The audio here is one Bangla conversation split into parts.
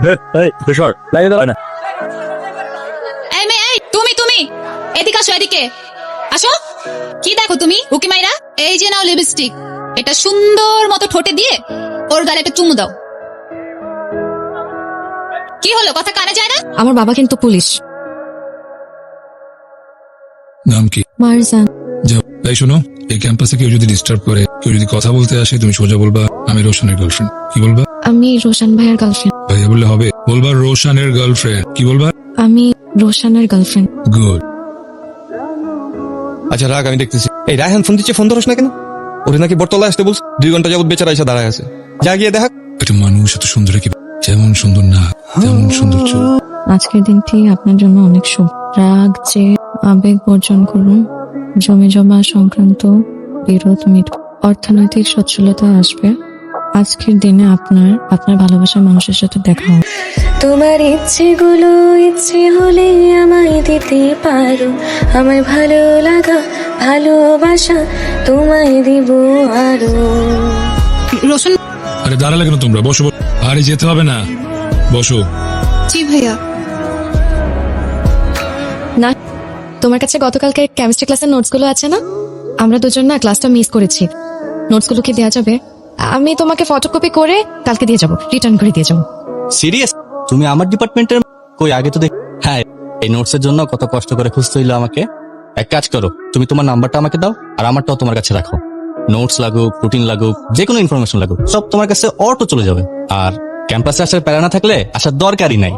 এই মেয়ে, এই তুমি এদিকে আসো, এদিকে আসো। কি দেখো তুমি উকি মাইরা? এই যে নাও লিপস্টিক, এটা সুন্দর মতো ঠোঁটে দিয়ে ওর গালে একটা চুমু দাও। কি হলো, কথা কানে যায় না? আমার বাবা কিন্তু পুলিশ। নাম কি? মারজান। যাও, এই শোনো, এই ক্যাম্পাসে কেউ যদি ডিস্টার্ব করে, কেউ যদি কথা বলতে আসে, তুমি সোজা বলবা আমি রোশনের গার্লফ্রেন্ড। কি বলবা? আমি রোশন ভাইয়ের গার্লফ্রেন্ড। ভাইয়া বললে হবে? বলবা রোশনের গার্লফ্রেন্ড। কি বলবা? আমি রোশনের গার্লফ্রেন্ড। গুড। আচ্ছা রাগ, আমি দেখতেছি। এই রায়হান ফোন দিচ্ছে, ফোন ধরস না কেন? ওরে নাকি বটতলায় আসতে বলছে, 2 ঘন্টা যাবত বেচারা এসে দাঁড়ায় আছে। যা গিয়ে দেখা। একটা মানুষ এত সুন্দর কি, যেমন সুন্দর না তেমন সুন্দর চোখ। আজকের দিনটি আপনার জন্য অনেক শুভ। রাগ যে আবেগ বর্জন করুন, জমি জমা সংক্রান্ত বিরোধ মিটুক, অর্থনৈতিক সচ্ছলতা আসবে। আজকের দিনে আপনার ভালোবাসার মানুষের সাথে দেখা হবে। তোমার ইচ্ছেগুলো ইচ্ছে হলে আমায় দিতে পারো, আমার ভালো লাগা ভালোবাসা তোমায় দিব আরো। রোশন। আরে দাঁড়ালে কেন তোমরা? বসো। আরে যেতে হবে না, বসো। জি ভাইয়া। না, তোমার কাছে গতকালকে কেমিস্ট্রি ক্লাসের নোটসগুলো আছে না? আমরা দুজন না ক্লাসটা মিস করেছি। নোটসগুলো কি দেওয়া যাবে? আমি তোমাকে ফটোকপি করে কালকে দিয়ে যাবো, রিটার্ন করে দিয়ে যাবো। সিরিয়াস? তুমি আমার ডিপার্টমেন্টের? কই আগে তো দেখ। হ্যাঁ, এই নোটসের জন্য কত কষ্ট করে খুঁজতে হইলো আমাকে। এক কাজ করো, তুমি তোমার নাম্বারটা আমাকে দাও, আর আমারটাও তোমার কাছে রাখো। নোটস লাগুক, রুটিন লাগুক, যে কোনো ইনফরমেশন লাগুক, সব তোমার কাছে অটো চলে যাবে। আর ক্যাম্পাসে আসার প্যারা না থাকলে আসার দরকারই নাই।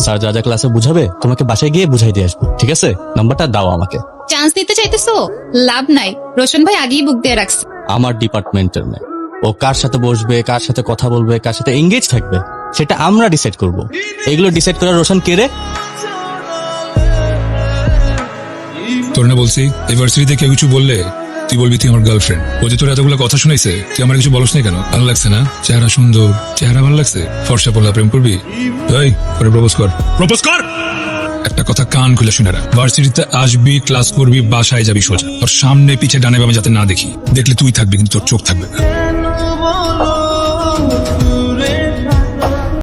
স্যার যা যা ক্লাসে বুঝাবে তোমাকে বাসায় গিয়ে বুঝাই দিয়ে আসবো, ঠিক আছে? নাম্বারটা দাও আমাকে। চান্স দিতে চাইতেছো? লাভ নাই, রোশন ভাই আগেই বুক দিয়ে রাখছে। আমার ডিপার্টমেন্টের মেয়ে, ও কার সাথে বসবে, কার সাথে কথা বলবে, কার সাথে এঙ্গেজ থাকবে, সেটা আমরা ডিসাইড করব। এগুলো ডিসাইড করার রোশন কে রে? তোর না বলছি ইউনিভার্সিটিতে কেউ কিছু বললে তুই বলবি তুই আমার গার্লফ্রেন্ড। ও যে তোর এতগুলো কথা শুনাইছে, তুই আমার কিছু বলস নাই কেন? ভালো লাগছে না? চেহারা সুন্দর, চেহারা ভালো লাগছে, ফর্সা পড়লা প্রেম করবি? এই করে প্রপোজ কর, প্রপোজ কর। একটা কথা কান খুলে শুনে রাখ, ভার্সিটিতে আসবি, ক্লাস করবি, বাসায় যাবি সোজা। তোর সামনে পিছে ডানে বামে যাতে না দেখি, দেখলে তুই থাকবি কিন্তু তোর চোখ থাকবে না।